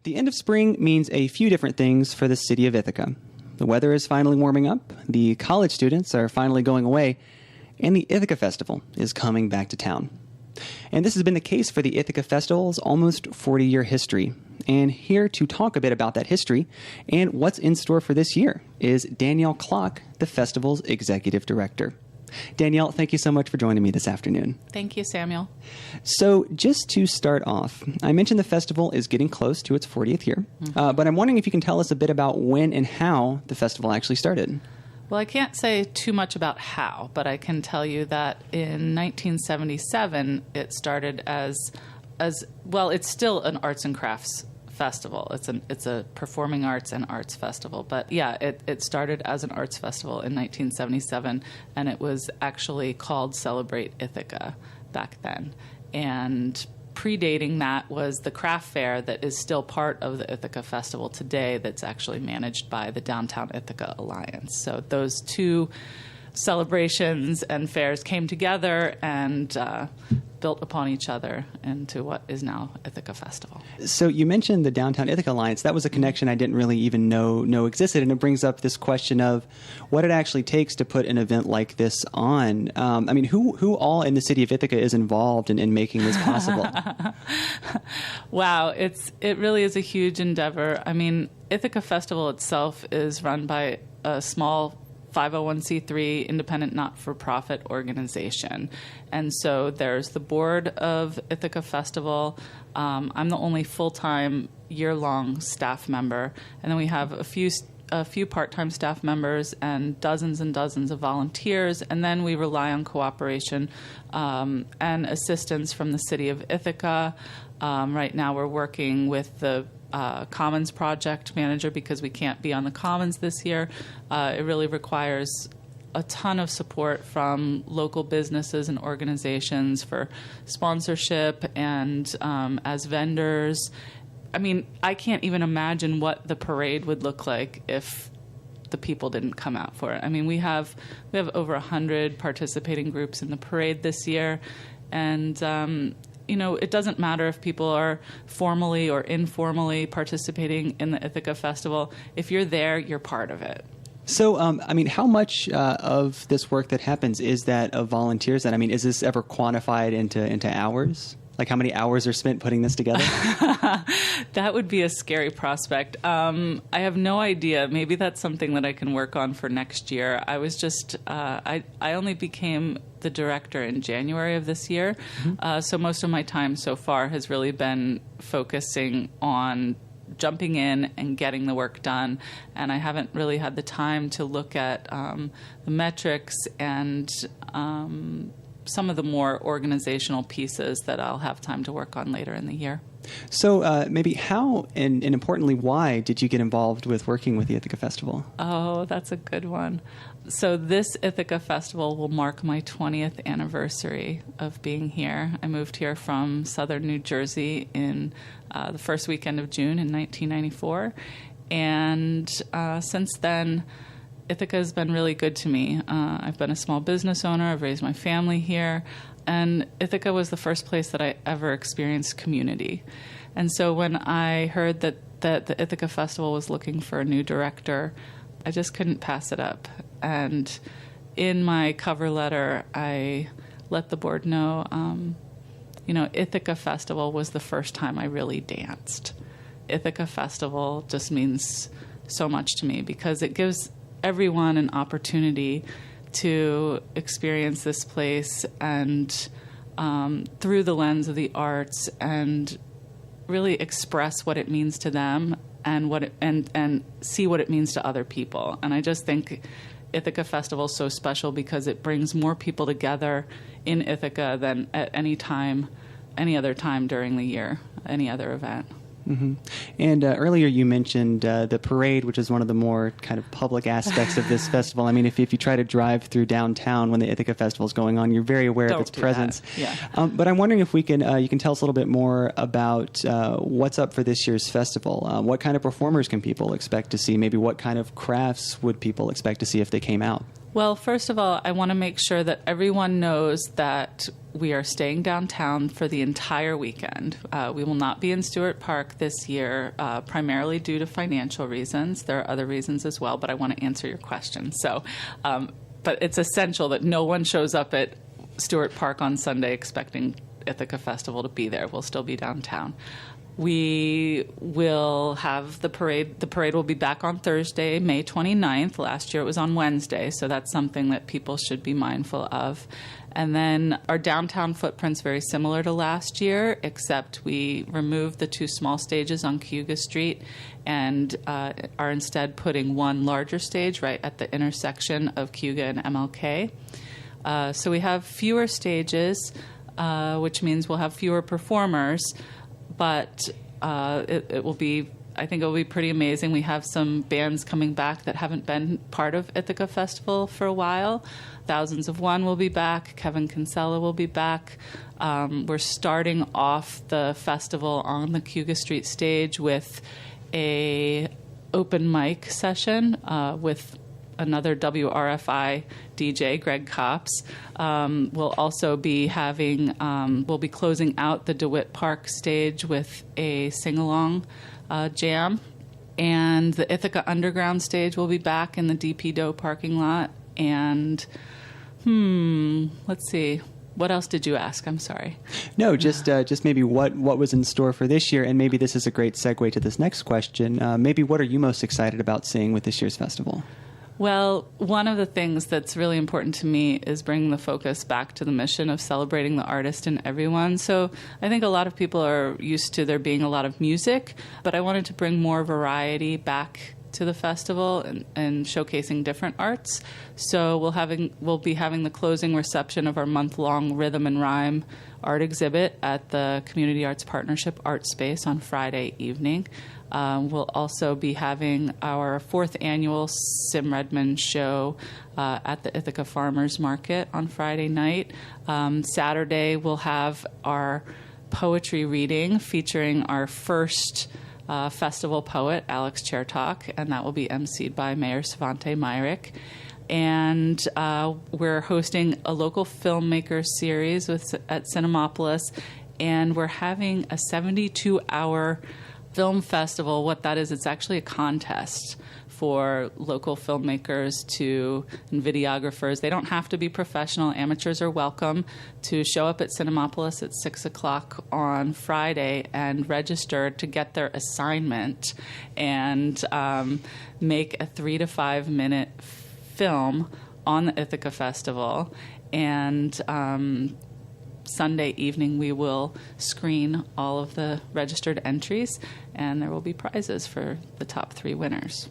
The end of spring means a few different things for the city of Ithaca. The weather is finally warming up, the college students are finally going away, and the Ithaca Festival is coming back to town. And this has been the case for the Ithaca Festival's almost 40-year history. And here to talk a bit about that history and what's in store for this year is Danielle Klock, the festival's executive director. Danielle, thank you so much for joining me this afternoon. Thank you, Samuel. So just to start off, I mentioned the festival is getting close to its 40th year, but I'm wondering if you can tell us a bit about when and how the festival actually started. Well, I can't say too much about how, but I can tell you that in 1977, it started as well, it's still an arts and crafts festival. It's a performing arts and arts festival. But yeah, it started as an arts festival in 1977, and it was actually called Celebrate Ithaca back then. And predating that was the craft fair that is still part of the Ithaca Festival today that's actually managed by the Downtown Ithaca Alliance. So those two celebrations and fairs came together and built upon each other into what is now Ithaca Festival. So you mentioned the Downtown Ithaca Alliance. That was a connection I didn't really even know existed, and it brings up this question of what it actually takes to put an event like this on. I mean, who all in the city of Ithaca is involved in making this possible? Wow, it really is a huge endeavor. I mean, Ithaca Festival itself is run by a small 501c3 independent not-for-profit organization. And so there's the board of Ithaca Festival. I'm the only full-time year-long staff member. And then we have a few part-time staff members and dozens of volunteers. And then we rely on cooperation and assistance from the city of Ithaca. Right now we're working with the Commons project manager because we can't be on the Commons this year. It really requires a ton of support from local businesses and organizations for sponsorship and as vendors. I mean, I can't even imagine what the parade would look like if the people didn't come out for it. I mean, we have over 100 participating groups in the parade this year, and you know, it doesn't matter if people are formally or informally participating in the Ithaca Festival. If you're there, you're part of it. So, I mean, how much of this work that happens is that of volunteers? And I mean, is this ever quantified into hours? Like how many hours are spent putting this together? That would be a scary prospect. I have no idea. Maybe that's something that I can work on for next year. I was just, I only became the director in January of this year. So most of my time so far has really been focusing on jumping in and getting the work done. And I haven't really had the time to look at the metrics and some of the more organizational pieces that I'll have time to work on later in the year. So maybe how, and importantly, why did you get involved with working with the Ithaca Festival? Oh, that's a good one. So this Ithaca Festival will mark my 20th anniversary of being here. I moved here from southern New Jersey in the first weekend of June in 1994. And since then, Ithaca has been really good to me. I've been a small business owner. I've raised my family here. And Ithaca was the first place that I ever experienced community. And so when I heard that the Ithaca Festival was looking for a new director, I just couldn't pass it up. And in my cover letter, I let the board know, Ithaca Festival was the first time I really danced. Ithaca Festival just means so much to me because it gives everyone an opportunity to experience this place and through the lens of the arts and really express what it means to them and and see what it means to other people. And I just think Ithaca Festival is so special because it brings more people together in Ithaca than at any other time during the year, any other event. Mm-hmm. And earlier you mentioned the parade, which is one of the more kind of public aspects of this festival. I mean, if you try to drive through downtown when the Ithaca Festival is going on, you're very aware of its presence. Yeah. But I'm wondering if you can tell us a little bit more about what's up for this year's festival. What kind of performers can people expect to see? Maybe what kind of crafts would people expect to see if they came out? Well, first of all, I want to make sure that everyone knows that we are staying downtown for the entire weekend. We will not be in Stewart Park this year, primarily due to financial reasons. There are other reasons as well, but I want to answer your question. So, but it's essential that no one shows up at Stewart Park on Sunday expecting Ithaca Festival to be there. We'll still be downtown. We will have the parade. The parade will be back on Thursday, May 29th. Last year it was on Wednesday, so that's something that people should be mindful of. And then our downtown footprint's very similar to last year, except we removed the 2 small stages on Cayuga Street and are instead putting one larger stage right at the intersection of Cayuga and MLK. So we have fewer stages, which means we'll have fewer performers. But it will be, I think it will be pretty amazing. We have some bands coming back that haven't been part of Ithaca Festival for a while. Thousands of One will be back. Kevin Kinsella will be back. We're starting off the festival on the Cayuga Street stage with a open mic session with another WRFI DJ, Greg Copps. We'll also be having, we'll be closing out the DeWitt Park stage with a sing-along jam. And the Ithaca Underground stage will be back in the DP Doe parking lot. And, let's see. What else did you ask? I'm sorry. No, just maybe what was in store for this year, and maybe this is a great segue to this next question. Maybe what are you most excited about seeing with this year's festival? Well, one of the things that's really important to me is bringing the focus back to the mission of celebrating the artist and everyone. So I think a lot of people are used to there being a lot of music, but I wanted to bring more variety back to the festival and showcasing different arts. So we'll be having the closing reception of our month-long Rhythm and Rhyme art exhibit at the Community Arts Partnership Art Space on Friday evening. We'll also be having our 4th annual Sim Redmond show at the Ithaca Farmers Market on Friday night. Saturday, we'll have our poetry reading featuring our first festival poet, Alex Chertok, and that will be emceed by Mayor Svante Myrick. And we're hosting a local filmmaker series at Cinemopolis, and we're having a 72-hour film festival. What that is, it's actually a contest for local filmmakers and videographers. They don't have to be professional. Amateurs are welcome to show up at Cinemopolis at 6 o'clock on Friday and register to get their assignment and make a 3 to 5 minute film on the Ithaca Festival. And Sunday evening, we will screen all of the registered entries, and there will be prizes for the top 3 winners.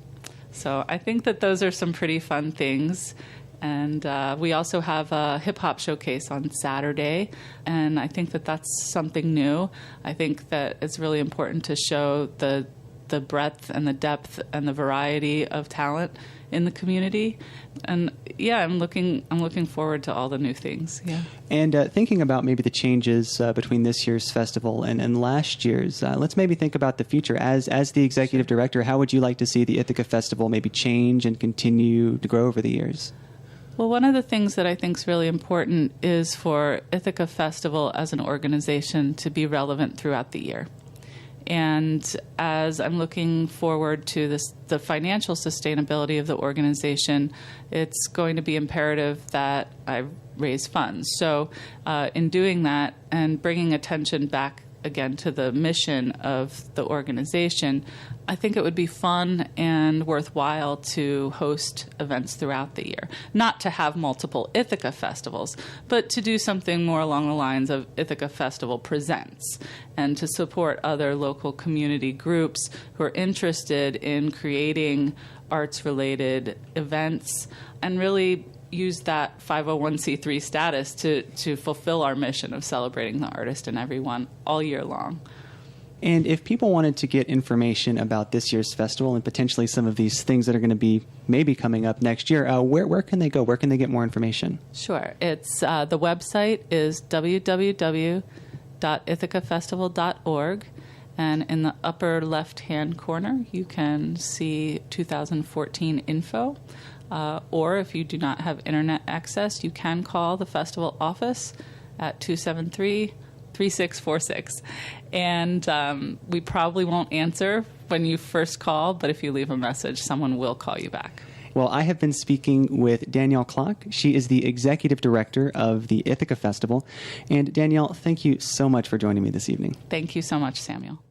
So I think that those are some pretty fun things. And we also have a hip-hop showcase on Saturday, and I think that that's something new. I think that it's really important to show the breadth and the depth and the variety of talent in the community. And yeah, I'm looking forward to all the new things. Yeah. And thinking about maybe the changes between this year's festival and last year's, let's maybe think about the future. As the executive director, how would you like to see the Ithaca Festival maybe change and continue to grow over the years? Well, one of the things that I think is really important is for Ithaca Festival as an organization to be relevant throughout the year. And as I'm looking forward to the financial sustainability of the organization, it's going to be imperative that I raise funds. So in doing that and bringing attention back again to the mission of the organization, I think it would be fun and worthwhile to host events throughout the year. Not to have multiple Ithaca festivals, but to do something more along the lines of Ithaca Festival Presents, and to support other local community groups who are interested in creating arts-related events and really use that 501c3 status to fulfill our mission of celebrating the artist and everyone all year long. And if people wanted to get information about this year's festival and potentially some of these things that are going to be maybe coming up next year, where can they go? Where can they get more information? Sure. It's the website is www.ithacafestival.org, And in the upper left-hand corner, you can see 2014 info. Or if you do not have internet access, you can call the festival office at 273-3646. And we probably won't answer when you first call, but if you leave a message, someone will call you back. Well, I have been speaking with Danielle Klock. She is the executive director of the Ithaca Festival. And Danielle, thank you so much for joining me this evening. Thank you so much, Samuel.